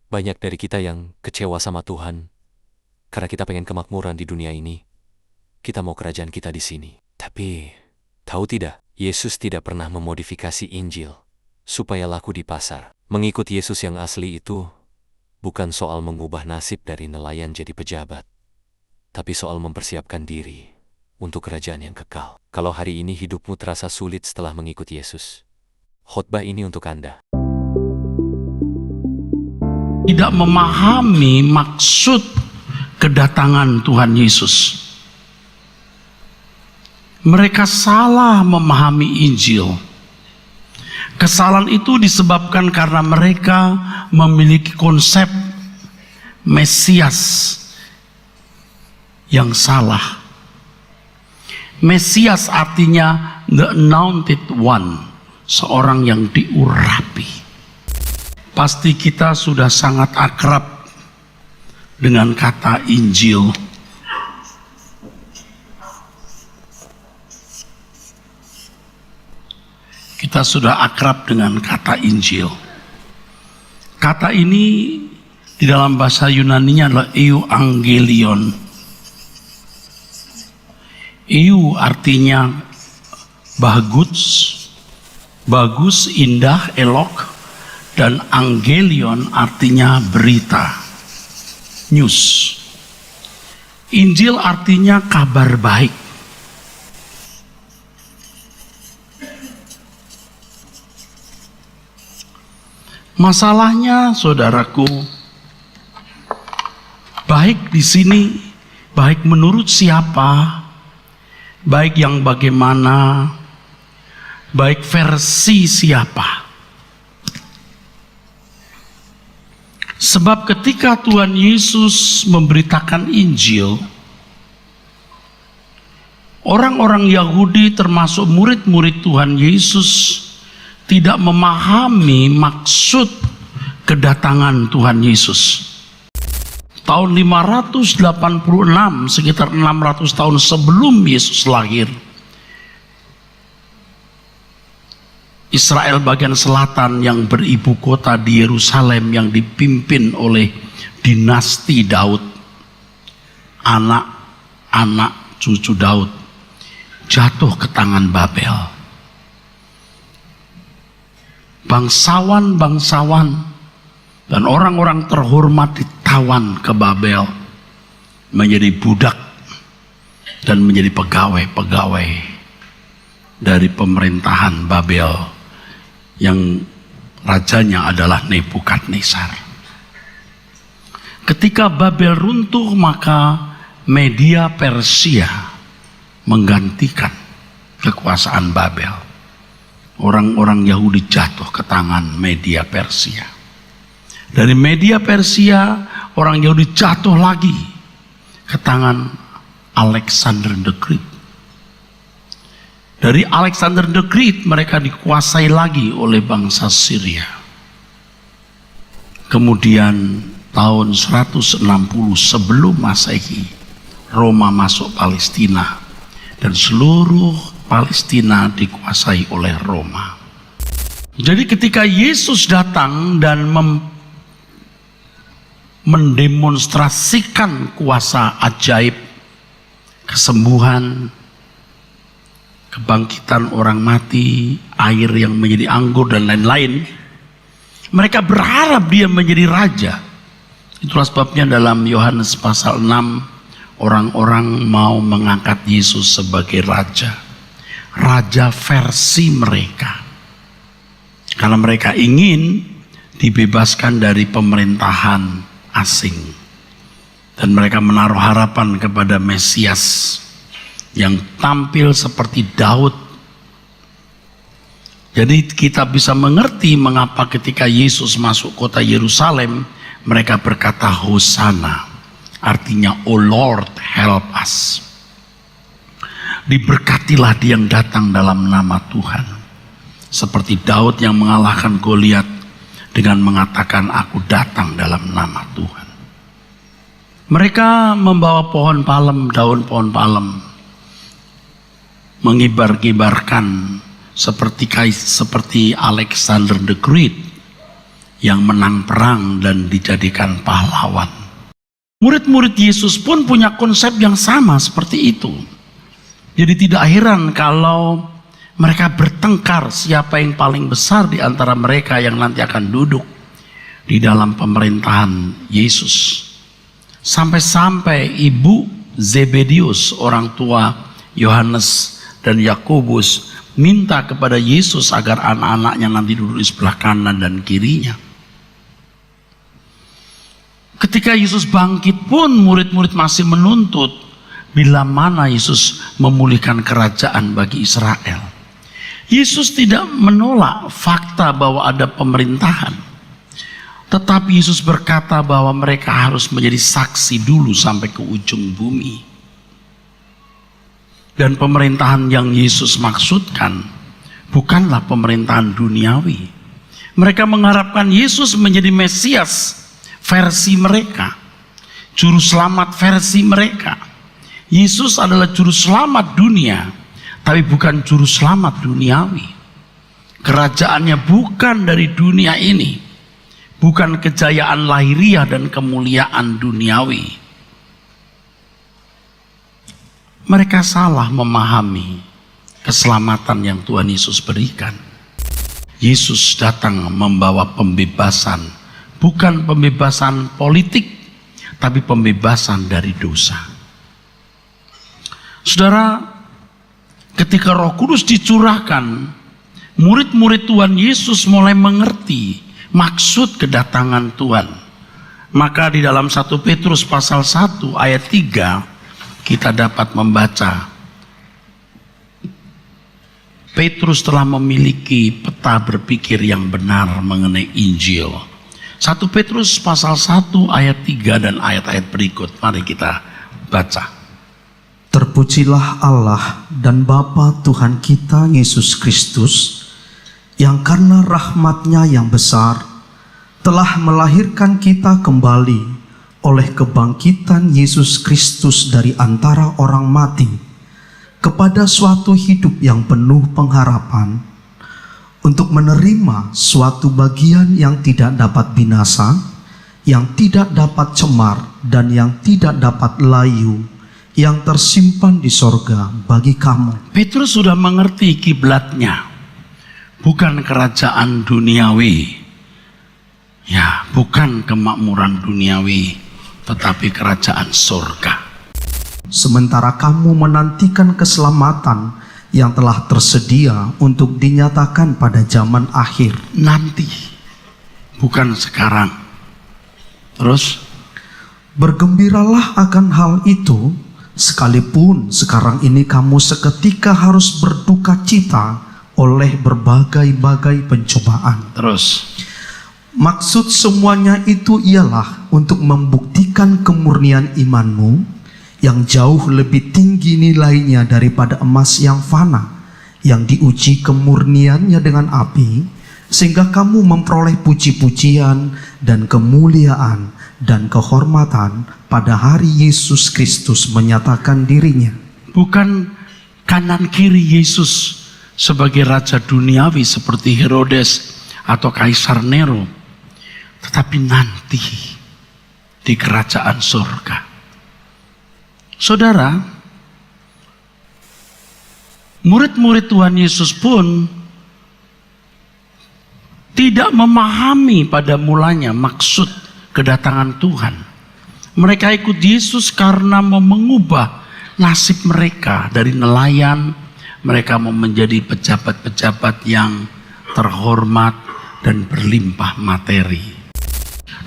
Banyak dari kita yang kecewa sama Tuhan karena kita pengen kemakmuran di dunia ini. Kita mau kerajaan kita di sini. Tapi, tahu tidak, Yesus tidak pernah memodifikasi Injil supaya laku di pasar. Mengikut Yesus yang asli itu bukan soal mengubah nasib dari nelayan jadi pejabat, tapi soal mempersiapkan diri untuk kerajaan yang kekal. Kalau hari ini hidupmu terasa sulit setelah mengikut Yesus, khotbah ini untuk Anda. Tidak memahami maksud kedatangan Tuhan Yesus. Mereka salah memahami Injil. Kesalahan itu disebabkan karena mereka memiliki konsep Mesias yang salah. Mesias artinya the anointed one, seorang yang diurapi. Pasti kita sudah sangat akrab dengan kata Injil. Kita sudah akrab dengan kata Injil. Kata ini di dalam bahasa Yunaninya adalah euangelion. Eu artinya bagus, indah, elok. Dan angelion artinya berita, news. Injil artinya kabar baik. Masalahnya, saudaraku, baik di sini, baik menurut siapa, baik yang bagaimana, baik versi siapa. Sebab ketika Tuhan Yesus memberitakan Injil, orang-orang Yahudi termasuk murid-murid Tuhan Yesus tidak memahami maksud kedatangan Tuhan Yesus. Tahun 586, sekitar 600 tahun sebelum Yesus lahir, Israel bagian selatan yang beribu kota di Yerusalem yang dipimpin oleh dinasti Daud, anak-anak cucu Daud, jatuh ke tangan Babel. Bangsawan-bangsawan dan orang-orang terhormat ditawan ke Babel, menjadi budak dan menjadi pegawai-pegawai dari pemerintahan Babel yang rajanya adalah Nebukadnezar. Ketika Babel runtuh, maka Media Persia menggantikan kekuasaan Babel. Orang-orang Yahudi jatuh ke tangan Media Persia. Dari Media Persia, orang Yahudi jatuh lagi ke tangan Alexander the Great. Dari Alexander the Great mereka dikuasai lagi oleh bangsa Syria. Kemudian tahun 160 sebelum Masehi, Roma masuk Palestina dan seluruh Palestina dikuasai oleh Roma. Jadi ketika Yesus datang dan mendemonstrasikan kuasa ajaib, kesembuhan, kebangkitan orang mati, air yang menjadi anggur dan lain-lain, mereka berharap dia menjadi raja. Itulah sebabnya dalam Yohanes pasal 6 orang-orang mau mengangkat Yesus sebagai raja. Raja versi mereka. Karena mereka ingin dibebaskan dari pemerintahan asing. Dan mereka menaruh harapan kepada Mesias yang tampil seperti Daud. Jadi kita bisa mengerti mengapa ketika Yesus masuk kota Yerusalem, mereka berkata Hosana, artinya Oh Lord help us. Diberkatilah dia yang datang dalam nama Tuhan. Seperti Daud yang mengalahkan Goliat dengan mengatakan aku datang dalam nama Tuhan. Mereka membawa pohon palem, daun pohon palem, mengibar-gibarkan seperti Alexander the Great yang menang perang dan dijadikan pahlawan. Murid-murid Yesus pun punya konsep yang sama seperti itu. Jadi tidak heran kalau mereka bertengkar siapa yang paling besar di antara mereka yang nanti akan duduk di dalam pemerintahan Yesus. Sampai-sampai ibu Zebedius, orang tua Yohanes dan Yakobus, minta kepada Yesus agar anak-anaknya nanti duduk di sebelah kanan dan kirinya. Ketika Yesus bangkit pun murid-murid masih menuntut bila mana Yesus memulihkan kerajaan bagi Israel. Yesus tidak menolak fakta bahwa ada pemerintahan. Tetapi Yesus berkata bahwa mereka harus menjadi saksi dulu sampai ke ujung bumi. Dan pemerintahan yang Yesus maksudkan bukanlah pemerintahan duniawi. Mereka mengharapkan Yesus menjadi Mesias versi mereka, juru selamat versi mereka. Yesus adalah juru selamat dunia, tapi bukan juru selamat duniawi. Kerajaannya bukan dari dunia ini, bukan kejayaan lahiriah dan kemuliaan duniawi. Mereka salah memahami keselamatan yang Tuhan Yesus berikan. Yesus datang membawa pembebasan, bukan pembebasan politik, tapi pembebasan dari dosa. Saudara, ketika Roh Kudus dicurahkan, murid-murid Tuhan Yesus mulai mengerti maksud kedatangan Tuhan. Maka di dalam 1 Petrus pasal 1 ayat 3 kita dapat membaca, Petrus telah memiliki peta berpikir yang benar mengenai Injil. 1 Petrus pasal 1 ayat 3 dan ayat-ayat berikut. Mari kita baca. Terpujilah Allah dan Bapa Tuhan kita Yesus Kristus, yang karena rahmat-Nya yang besar telah melahirkan kita kembali oleh kebangkitan Yesus Kristus dari antara orang mati kepada suatu hidup yang penuh pengharapan, untuk menerima suatu bagian yang tidak dapat binasa, yang tidak dapat cemar, dan yang tidak dapat layu, yang tersimpan di sorga bagi kamu. Petrus sudah mengerti kiblatnya, bukan kerajaan duniawi, ya, bukan kemakmuran duniawi, tetapi kerajaan sorga. Sementara kamu menantikan keselamatan yang telah tersedia untuk dinyatakan pada zaman akhir. Nanti, bukan sekarang. Terus, bergembiralah akan hal itu, sekalipun sekarang ini kamu seketika harus berduka cita oleh berbagai-bagai pencobaan. Terus, maksud semuanya itu ialah untuk membuktikan kemurnian imanmu, yang jauh lebih tinggi nilainya daripada emas yang fana, yang diuji kemurniannya dengan api, sehingga kamu memperoleh puji-pujian dan kemuliaan dan kehormatan pada hari Yesus Kristus menyatakan dirinya. bukan kanan kiri Yesus sebagai raja duniawi seperti Herodes atau Kaisar Nero, tetapi nanti di kerajaan surga. Saudara, murid-murid Tuhan Yesus pun tidak memahami pada mulanya maksud kedatangan Tuhan. Mereka ikut Yesus karena mau mengubah nasib mereka dari nelayan. Mereka mau menjadi pejabat-pejabat yang terhormat dan berlimpah materi.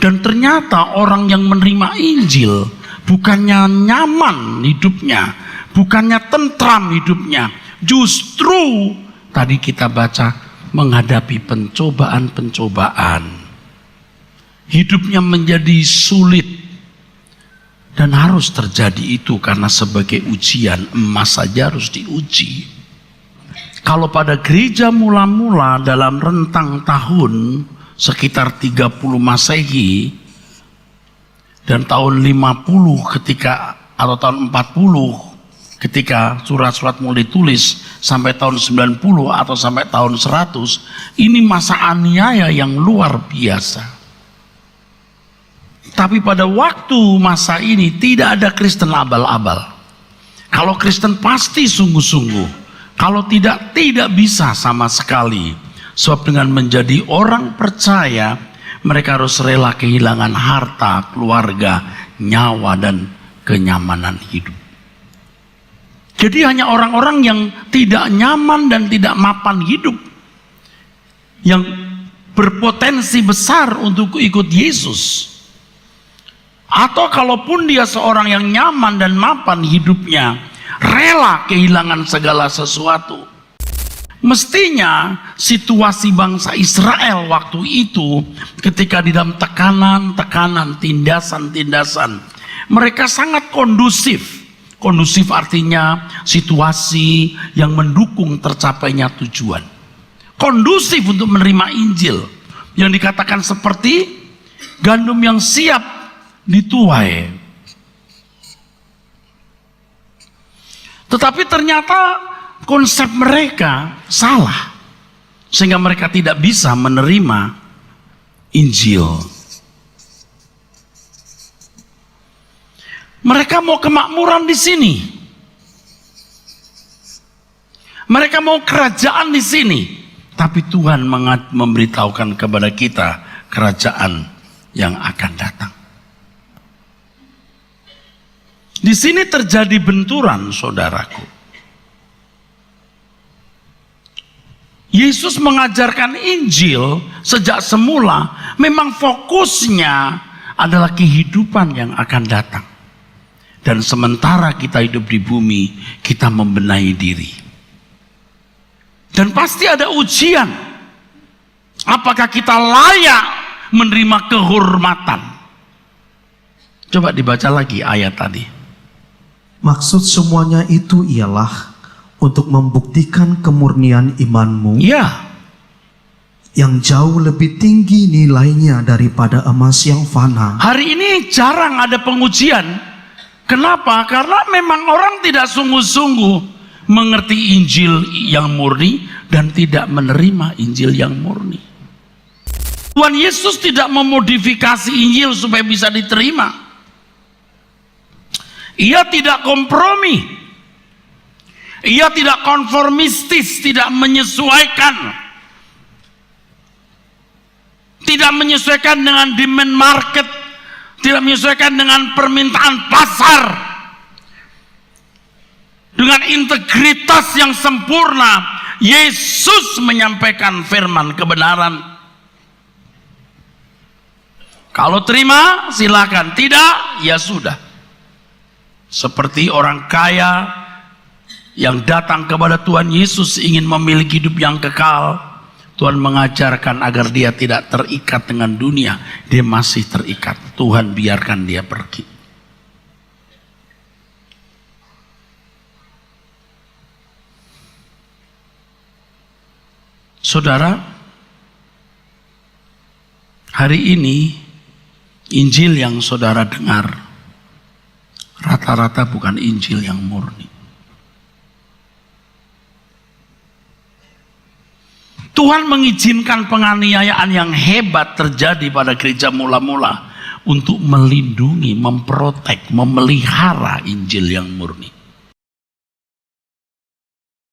Dan ternyata orang yang menerima Injil bukannya nyaman hidupnya, bukannya tentram hidupnya, justru tadi kita baca menghadapi pencobaan-pencobaan. Hidupnya menjadi sulit, dan harus terjadi itu karena sebagai ujian. Emas saja harus diuji. Kalau pada gereja mula-mula dalam rentang tahun sekitar 30 Masehi dan tahun 50 ketika atau tahun 40 ketika surat-surat mulai ditulis sampai tahun 90 atau sampai tahun 100, ini masa aniaya yang luar biasa. Tapi pada waktu masa ini tidak ada Kristen abal-abal. Kalau Kristen pasti sungguh-sungguh, kalau tidak bisa sama sekali. Sebab dengan menjadi orang percaya, mereka harus rela kehilangan harta, keluarga, nyawa, dan kenyamanan hidup. Jadi hanya orang-orang yang tidak nyaman dan tidak mapan hidup yang berpotensi besar untuk ikut Yesus. Atau kalaupun dia seorang yang nyaman dan mapan hidupnya, rela kehilangan segala sesuatu. Mestinya situasi bangsa Israel waktu itu ketika di dalam tekanan-tekanan, tindasan-tindasan, mereka sangat kondusif. Kondusif artinya situasi yang mendukung tercapainya tujuan. Kondusif untuk menerima Injil yang dikatakan seperti gandum yang siap dituai. Tetapi ternyata konsep mereka salah, sehingga mereka tidak bisa menerima Injil. Mereka mau kemakmuran di sini. Mereka mau kerajaan di sini. Tapi Tuhan memberitahukan kepada kita kerajaan yang akan datang. Di sini terjadi benturan, saudaraku. Yesus mengajarkan Injil sejak semula, memang fokusnya adalah kehidupan yang akan datang. Dan sementara kita hidup di bumi, kita membenahi diri. Dan pasti ada ujian. Apakah kita layak menerima kehormatan? Coba dibaca lagi ayat tadi. Maksud semuanya itu ialah untuk membuktikan kemurnian imanmu, Ya, yang jauh lebih tinggi nilainya daripada emas yang fana. hari ini jarang ada pengujian. Kenapa? Karena memang orang tidak sungguh-sungguh mengerti Injil yang murni dan tidak menerima Injil yang murni. Tuhan Yesus tidak memodifikasi Injil supaya bisa diterima. Ia tidak kompromi. Ia tidak konformistis, tidak menyesuaikan. Tidak menyesuaikan dengan demand market, tidak menyesuaikan dengan permintaan pasar. Dengan integritas yang sempurna, Yesus menyampaikan firman kebenaran. Kalau terima, silakan. Tidak, ya sudah. Seperti orang kaya yang datang kepada Tuhan Yesus ingin memiliki hidup yang kekal, Tuhan mengajarkan agar dia tidak terikat dengan dunia. Dia masih terikat. Tuhan biarkan dia pergi. Saudara, hari ini Injil yang saudara dengar rata-rata bukan Injil yang murni. Tuhan mengizinkan penganiayaan yang hebat terjadi pada gereja mula-mula untuk melindungi, memprotek, memelihara Injil yang murni.